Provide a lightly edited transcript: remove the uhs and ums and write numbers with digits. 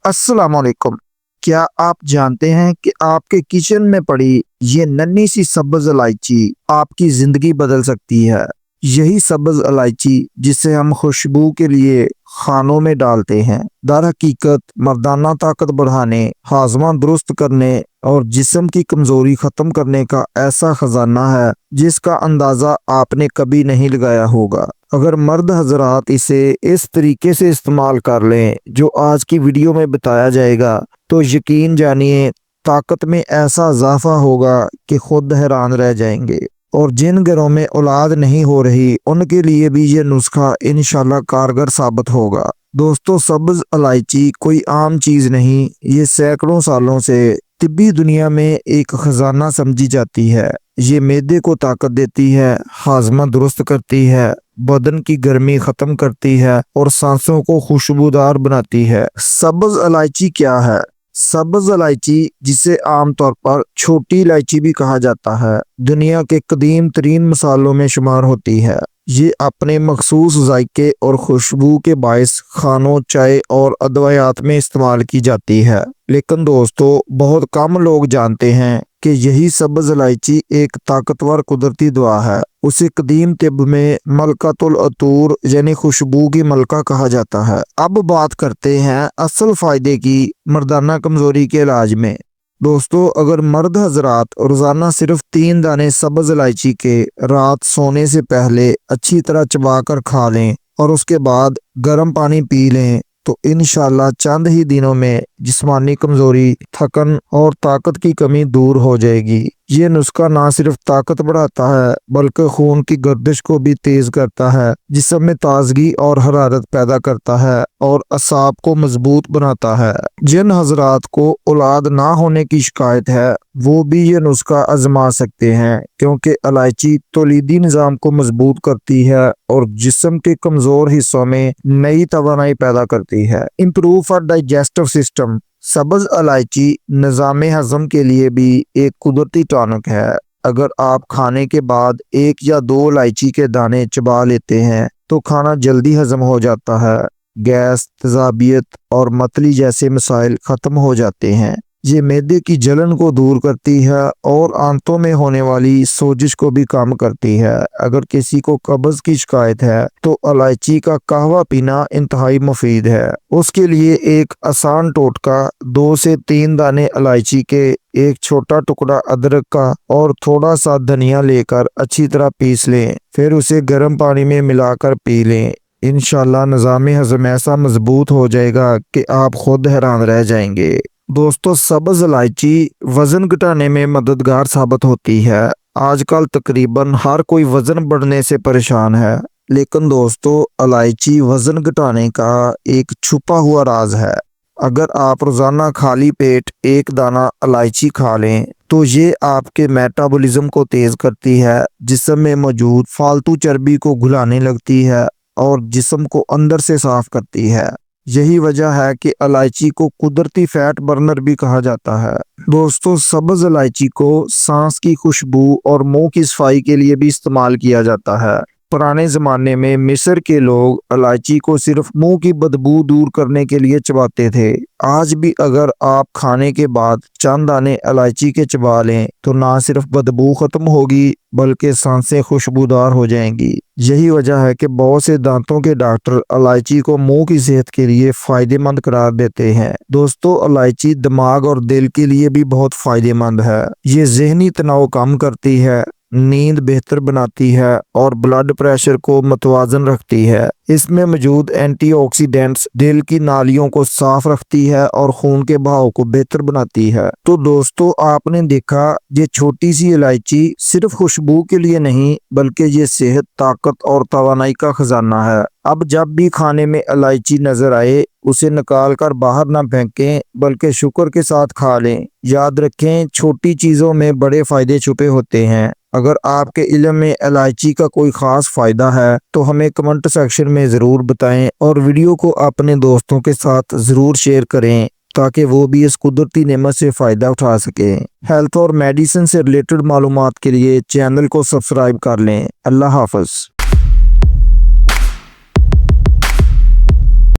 अस्सलाम वालेकुम। क्या आप जानते हैं कि आपके किचन में पड़ी ये नन्ही सी सब्ज इलायची आपकी जिंदगी बदल सकती है। यही सब्ज इलायची जिसे हम खुशबू के लिए खानों में डालते हैं, दर हकीकत मर्दाना ताकत बढ़ाने, हाजमा दुरुस्त करने और जिस्म की कमजोरी खत्म करने का ऐसा खजाना है जिसका अंदाजा आपने कभी नहीं लगाया होगा। अगर मर्द हजरात इसे इस तरीके से इस्तेमाल कर लें जो आज की वीडियो में बताया जाएगा तो यकीन जानिए ताकत में ऐसा इजाफा होगा कि खुद हैरान रह जाएंगे। और जिन घरों में औलाद नहीं हो रही उनके लिए भी ये नुस्खा इंशाल्लाह कारगर साबित होगा। दोस्तों, सब्ज इलायची कोई आम चीज नहीं, ये सैकड़ों सालों से तिब्बी दुनिया में एक खजाना समझी जाती है। ये मैदे को ताकत देती है, हाजमा दुरुस्त करती है, बदन की गर्मी खत्म करती है और सांसों को खुशबूदार बनाती है। सब्ज इलायची क्या है? सब्ज इलायची, जिसे आमतौर पर छोटी इलायची भी कहा जाता है, दुनिया के कदीम तरीन मसालों में शुमार होती है। ये अपने मखसूस जायके और खुशबू के बायस खानों, चाय और अदवियात में इस्तेमाल की जाती है। लेकिन दोस्तों, बहुत कम लोग जानते हैं कि यही सब्ज इलायची एक ताकतवर कुदरती दवा है। उसे कदीम तिब में मलकातुल अतूर यानी खुशबू की मलका कहा जाता है। अब बात करते हैं असल फायदे की मर्दाना कमजोरी के इलाज में। दोस्तों, अगर मर्द हजरात रोजाना सिर्फ 3 दाने सब्ज इलायची के रात सोने से पहले अच्छी तरह चबा कर खा लें और उसके बाद गर्म पानी पी लें तो इंशाल्लाह चंद ही दिनों में जिस्मानी कमजोरी, थकन और ताकत की कमी दूर हो जाएगी। ये नुस्खा ना सिर्फ ताकत बढ़ाता है बल्कि खून की गर्दिश को भी तेज करता है, जिस्म में ताजगी और हरारत पैदा करता है और असाब को मजबूत बनाता है। जिन हजरात को औलाद ना होने की शिकायत है वो भी ये नुस्खा आजमा सकते हैं, क्योंकि इलायची तौलीदी निजाम को मजबूत करती है और जिस्म के कमजोर हिस्सों में नई तवानाई पैदा करती है। Improve for digestive system. सब्ज इलायची निजाम हजम के लिए भी एक कुदरती टॉनिक है। अगर आप खाने के बाद 1 या 2 इलायची के दाने चबा लेते हैं तो खाना जल्दी हजम हो जाता है, गैस, तेजाबियत और मतली जैसे मसाइल खत्म हो जाते हैं। ये मैदे की जलन को दूर करती है और आंतों में होने वाली सोजिश को भी कम करती है। अगर किसी को कब्ज की शिकायत है तो इलायची का कहवा पीना इंतहाई मुफीद है। उसके लिए एक आसान टोटका 2 से 3 दाने इलायची के, एक छोटा टुकड़ा अदरक का और थोड़ा सा धनिया लेकर अच्छी तरह पीस लें, फिर उसे गर्म पानी में मिलाकर पी लें। इंशाल्लाह निजाम हजम ऐसा मजबूत हो जाएगा कि आप खुद हैरान रह जाएंगे। दोस्तों, सब्ज इलायची वजन घटाने में मददगार साबित होती है। आजकल तकरीबन हर कोई वजन बढ़ने से परेशान है, लेकिन दोस्तों इलायची वजन घटाने का एक छुपा हुआ राज है। अगर आप रोजाना खाली पेट 1 दाना इलायची खा लें तो ये आपके मेटाबॉलिज्म को तेज करती है, जिस्म में मौजूद फालतू चर्बी को घुलाने लगती है और जिस्म को अंदर से साफ करती है। यही वजह है कि इलायची को कुदरती फैट बर्नर भी कहा जाता है। दोस्तों, सब्ज इलायची को सांस की खुशबू और मुंह की सफाई के लिए भी इस्तेमाल किया जाता है। पुराने जमाने में मिस्र के लोग इलायची को सिर्फ मुंह की बदबू दूर करने के लिए चबाते थे। आज भी अगर आप खाने के बाद चंद दाने इलायची के चबा लें तो ना सिर्फ बदबू खत्म होगी बल्कि सांसें खुशबूदार हो जाएंगी। यही वजह है कि बहुत से दांतों के डॉक्टर इलायची को मुंह की सेहत के लिए फायदेमंद करार देते हैं। दोस्तों, इलायची दिमाग और दिल के लिए भी बहुत फायदेमंद है। ये जहनी तनाव कम करती है, नींद बेहतर बनाती है और ब्लड प्रेशर को मतवाजन रखती है। इसमें मौजूद एंटीऑक्सीडेंट्स दिल की नालियों को साफ रखती है और खून के बहाव को बेहतर बनाती है। तो दोस्तों, आपने देखा ये छोटी सी इलायची सिर्फ खुशबू के लिए नहीं बल्कि ये सेहत, ताकत और तवानाई का खजाना है। अब जब भी खाने में इलायची नजर आए उसे निकाल कर बाहर ना फेंकें बल्कि शुक्र के साथ खा लें। याद रखें, छोटी चीजों में बड़े फायदे छुपे होते हैं। अगर आपके इल्म में इलायची का कोई खास फायदा है तो हमें कमेंट सेक्शन में जरूर बताएं और वीडियो को अपने दोस्तों के साथ जरूर शेयर करें ताकि वो भी इस कुदरती नेमत से फायदा उठा सकें। हेल्थ और मेडिसिन से रिलेटेड मालूमात के लिए चैनल को सब्सक्राइब कर लें। अल्लाह हाफ़िज़।